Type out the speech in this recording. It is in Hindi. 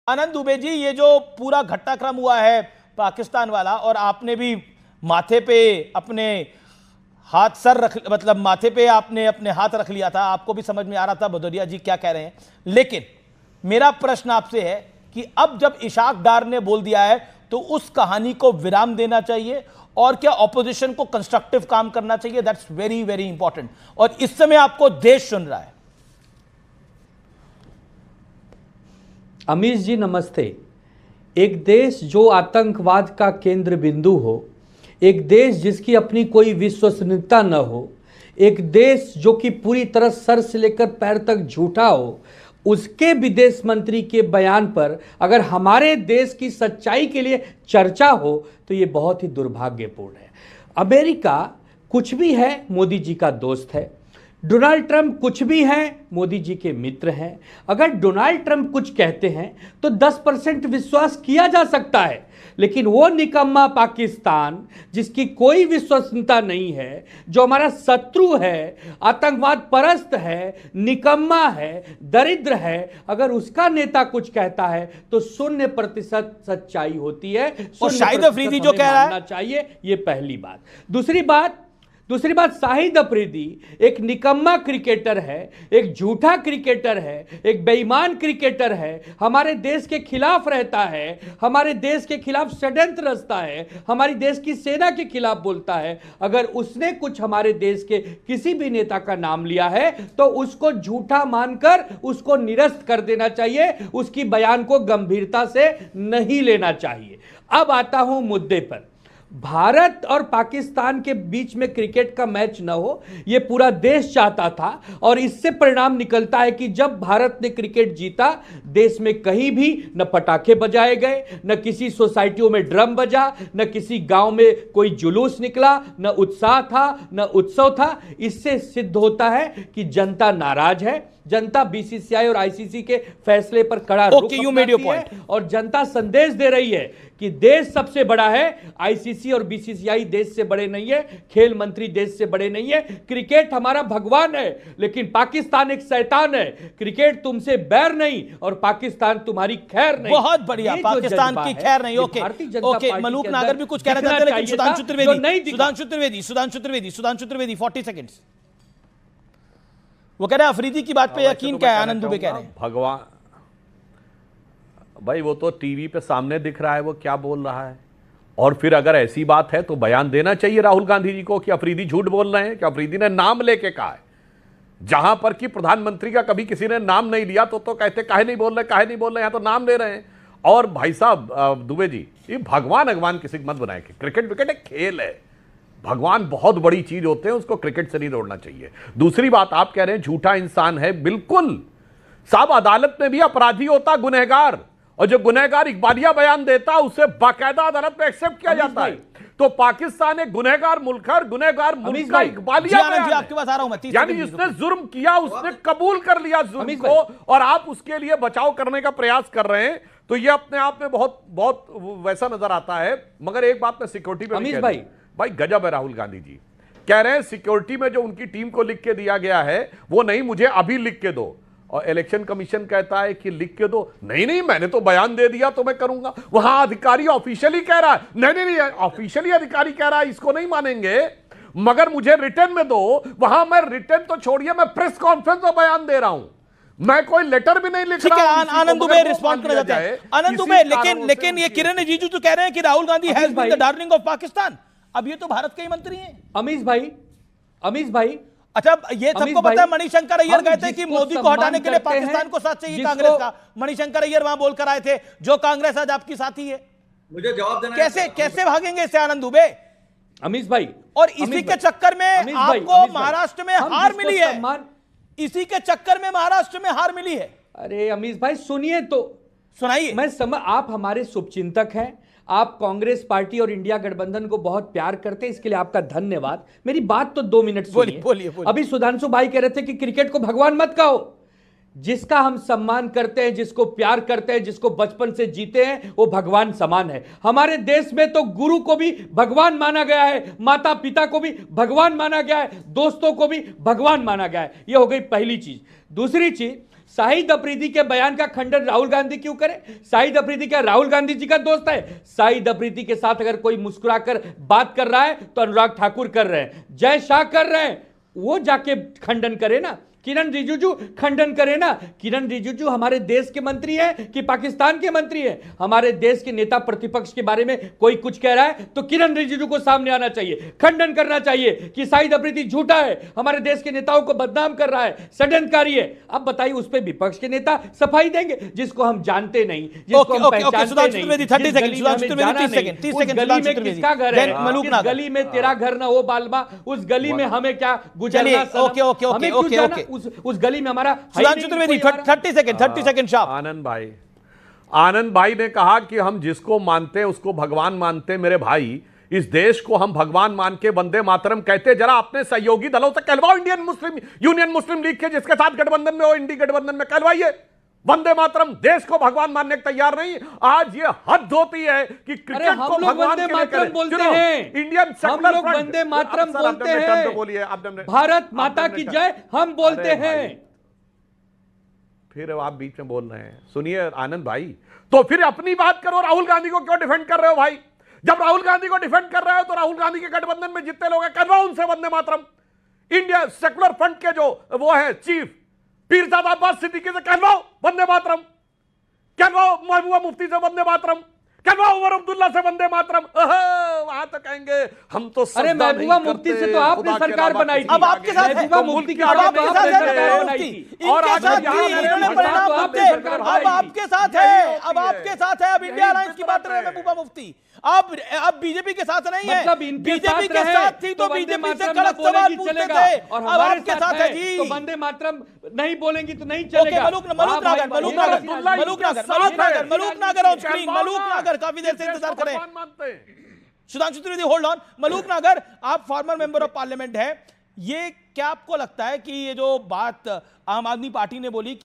आनंद दुबे जी, ये जो पूरा घटनाक्रम हुआ है पाकिस्तान वाला, और आपने भी माथे पे अपने हाथ सर रख, मतलब माथे पे आपने अपने हाथ रख लिया था, आपको भी समझ में आ रहा था भदौरिया जी क्या कह रहे हैं। लेकिन मेरा प्रश्न आपसे है कि अब जब इशाक डार ने बोल दिया है तो उस कहानी को विराम देना चाहिए, और क्या ऑपोजिशन को कंस्ट्रक्टिव काम करना चाहिए? That's very very important. और इस समय आपको देश सुन रहा है। अमीश जी नमस्ते। एक देश जो आतंकवाद का केंद्र बिंदु हो, एक देश जिसकी अपनी कोई विश्वसनीयता न हो, एक देश जो कि पूरी तरह सर से लेकर पैर तक झूठा हो, उसके विदेश मंत्री के बयान पर अगर हमारे देश की सच्चाई के लिए चर्चा हो तो ये बहुत ही दुर्भाग्यपूर्ण है। अमेरिका कुछ भी है, मोदी जी का दोस्त है। डोनाल्ड ट्रंप कुछ भी हैं, मोदी जी के मित्र हैं। अगर डोनाल्ड ट्रंप कुछ कहते हैं तो 10% विश्वास किया जा सकता है, लेकिन वो निकम्मा पाकिस्तान जिसकी कोई विश्वसनीयता नहीं है, जो हमारा शत्रु है, आतंकवाद परस्त है, निकम्मा है, दरिद्र है, अगर उसका नेता कुछ कहता है तो 0% सच्चाई होती है। और शाहिद अफरीदी जो कह रहा है चाहिए, ये पहली बात। दूसरी बात, शाहिद अफरीदी एक निकम्मा क्रिकेटर है, एक झूठा क्रिकेटर है, एक बेईमान क्रिकेटर है, हमारे देश के खिलाफ रहता है, हमारे देश के खिलाफ षड्यंत्र रचता है, हमारी देश की सेना के खिलाफ बोलता है। अगर उसने कुछ हमारे देश के किसी भी नेता का नाम लिया है तो उसको झूठा मानकर उसको निरस्त कर देना चाहिए, उसकी बयान को गंभीरता से नहीं लेना चाहिए। अब आता हूं मुद्दे पर। भारत और पाकिस्तान के बीच में क्रिकेट का मैच न हो, यह पूरा देश चाहता था, और इससे परिणाम निकलता है कि जब भारत ने क्रिकेट जीता, देश में कहीं भी न पटाखे बजाए गए, न किसी सोसाइटियों में ड्रम बजा, न किसी गांव में कोई जुलूस निकला, न उत्साह था, न उत्सव था। इससे सिद्ध होता है कि जनता नाराज है, जनता बीसीसीआई और आईसीसी के फैसले पर कड़ा रुख अपनाती है, और जनता संदेश दे रही है कि देश सबसे बड़ा है, आईसीसी और बीसीसीआई देश से बड़े नहीं है, खेल मंत्री देश से बड़े नहीं है, क्रिकेट हमारा भगवान है, लेकिन पाकिस्तान एक शैतान है। क्रिकेट तुमसे बैर नहीं और पाकिस्तान तुम्हारी खैर नहीं। बहुत बढ़िया, पाकिस्तान की खैर नहीं। ओके ओके, मलूक नागर भी कुछ कहना चाहते हैं, लेकिन सुधांशु त्रिवेदी 40 सेकंड्स। वो कह रहे हैं अफरीदी की बात पे यकीन क्या है, आनंद दुबे कह रहे हैं। भगवान भाई, वो तो टीवी पे सामने दिख रहा है वो क्या बोल रहा है, और फिर अगर ऐसी बात है तो बयान देना चाहिए राहुल गांधी जी को कि अफरीदी झूठ बोल रहे हैं, कि अफरीदी ने नाम लेके कहा है, जहां पर कि प्रधानमंत्री का कभी किसी ने नाम नहीं लिया तो कहते काहे नहीं बोल रहे, यहां तो नाम ले रहे हैं। और भाई साहब दुबे जी, ये भगवान अगवान किसी को मत बनाए। क्रिकेट विकेट एक खेल है, भगवान बहुत बड़ी चीज होते हैं, उसको क्रिकेट से नहीं जोड़ना चाहिए। दूसरी बात, आप कह रहे हैं झूठा इंसान है, बिल्कुल साहब, अदालत में भी अपराधी होता गुनहगार, और जो गुनहगार इकबालिया बयान देता उसे बाकायदा अदालत में एक्सेप्ट किया जाता है। तो पाकिस्तान एक गुनहगार मुल्क है, गुनहगार मुल्क का इकबालिया बयान है, आपके पास आ रहा हूं मैं, यानी जिसने जुर्म किया उसने कबूल कर लिया जुर्म को, और आप उसके लिए बचाव करने का प्रयास कर रहे हैं, तो ये अपने आप में बहुत बहुत वैसा नजर आता है। मगर एक बात मैं सिक्योरिटी पे भाई गजब है, राहुल गांधी जी कह रहे हैं सिक्योरिटी में जो उनकी टीम को लिख के दिया गया है वो नहीं, मुझे अभी लिख के दो, और इलेक्शन कमीशन कहता है कि लिख के दो। नहीं, मैंने तो बयान दे दिया तो मैं करूंगा। वहां अधिकारी ऑफिशियली कह रहा है, नहीं, ऑफिशियली अधिकारी कह रहा है इसको नहीं मानेंगे, मगर मुझे रिटर्न में दो। वहां मैं रिटर्न तो छोड़िए, मैं प्रेस कॉन्फ्रेंस में बयान दे रहा हूं, मैं कोई लेटर भी नहीं लिख रहा हूं। आनंद दुबे रिस्पॉन्ड करना चाहते हैं। आनंद दुबे, लेकिन ये किरण रिजिजू तो कह रहे हैं कि Rahul Gandhi has been the darling of Pakistan. अब ये तो भारत के ही मंत्री हैं। अमीश भाई, अच्छा, ये सबको पता है, मणिशंकर अय्यर गए थे कि मोदी को हटाने के लिए पाकिस्तान को साथ चाहिए कांग्रेस का। मणिशंकर अय्यर वहां बोल कर आए थे, जो कांग्रेस आज आपकी साथी है। मुझे जवाब देना, कैसे भागेंगे इससे आनंद दुबे? अमीश भाई, और इसी के चक्कर में आपको महाराष्ट्र में हार मिली है, इसी के चक्कर में महाराष्ट्र में हार मिली है। अरे अमीश भाई सुनिए तो, सुनाइए। आप हमारे शुभचिंतक हैं, आप कांग्रेस पार्टी और इंडिया गठबंधन को बहुत प्यार करते हैं, इसके लिए आपका धन्यवाद। मेरी बात तो 2 मिनट सुनिए। बोलिए। अभी सुधांशु भाई कह रहे थे कि क्रिकेट को भगवान मत कहो। जिसका हम सम्मान करते हैं, जिसको प्यार करते हैं, जिसको बचपन से जीते हैं, वो भगवान समान है। हमारे देश में तो गुरु को भी भगवान माना गया है, माता पिता को भी भगवान माना गया है, दोस्तों को भी भगवान माना गया है। यह हो गई पहली चीज। दूसरी चीज, शाहिद अफरीदी के बयान का खंडन राहुल गांधी क्यों करे? शाहिद अफरीदी क्या राहुल गांधी जी का दोस्त है? शाहिद अफरीदी के साथ अगर कोई मुस्कुराकर बात कर रहा है तो अनुराग ठाकुर कर रहे हैं, जय शाह कर रहे हैं, वो जाके खंडन करे ना। किरण रिजिजू खंडन करे ना। किरण रिजिजू हमारे देश के मंत्री हैं कि पाकिस्तान के मंत्री हैं? हमारे देश के नेता प्रतिपक्ष के बारे में कोई कुछ कह रहा है तो किरण रिजिजू को सामने आना चाहिए, खंडन करना चाहिए कि शाहिद अफरीदी झूठा है, हमारे देश के नेताओं को बदनाम कर रहा है, षड्यंत्रकारी है। अब बताइए उस पर विपक्ष के नेता सफाई देंगे जिसको हम जानते नहीं, जिसको हम पहचानते नहीं, जिस गली में हमें जाना नहीं, उस गली में किसका घर है, किस गली में तेरा घर ना हो बालमा, उस गली में हमें क्या गुजरना, हमें क्यों जाना उस गली में? हमारा 30 सेकंड शाह। आनंद भाई ने कहा कि हम जिसको मानते हैं उसको भगवान मानते हैं। मेरे भाई, इस देश को हम भगवान मान के वंदे मातरम कहते, जरा अपने सहयोगी दलों से कहलवाओ, यूनियन मुस्लिम लीग के जिसके साथ गठबंधन में हो, इंडी गठबंधन में कहलवाइए वंदे मातरम। देश को भगवान मानने को तैयार नहीं। आज ये हद होती है कि क्रिकेट को भगवान वंदे मातरम बोलते हैं, इंडियन हम लोग वंदे मातरम बोलते हैं, भारत माता की जय हम बोलते हैं। फिर आप बीच में बोल रहे हैं। सुनिए आनंद भाई, तो फिर अपनी बात करो। राहुल गांधी को क्यों डिफेंड कर रहे हो भाई? जब राहुल गांधी को डिफेंड कर रहे हो तो राहुल गांधी के गठबंधन में जितने लोग हैं करवाओ उनसे Vande Mataram. India secular front के जो वो है चीफ पीरजादा अब्बास सिद्दीकी से कहलवाओ वंदे मातरम, कहलवाओ महबूबा मुफ्ती से वंदे मातरम, कहलवाओ उमर अब्दुल्ला से वंदे मातरम। वहां तो कहेंगे हम तो अरे महबूबा मुफ्ती से तो आपने सरकार बनाई थी, अब आपके साथ है, महबूबा मुफ्ती की अब आपके साथ है, और इनके साथ थी, इन्होंने परिणाम भुगते, अब आपके साथ है, अब आपके साथ है, अब इंडिया अलायंस की बात कर रहे हैं महबूबा मुफ्ती। अब बीजेपी के साथ नहीं है, मतलब इनके बीजेपी के साथ थी तो बीजेपी से कड़क सवाल पूछते थे, अब आपके साथ है जी। तो वंदे मातरम नहीं बोलेंगी तो नहीं चलेगा। मलूक नागर ऑन स्क्रीन, मलूक नागर काफी देर से इंतजार करें। Sudhanshu Trivedi hold on. मलूक नागर, आप फॉर्मर मेंबर ऑफ पार्लियामेंट है, ये क्या आपको लगता है कि ये जो बात आम आदमी पार्टी ने बोली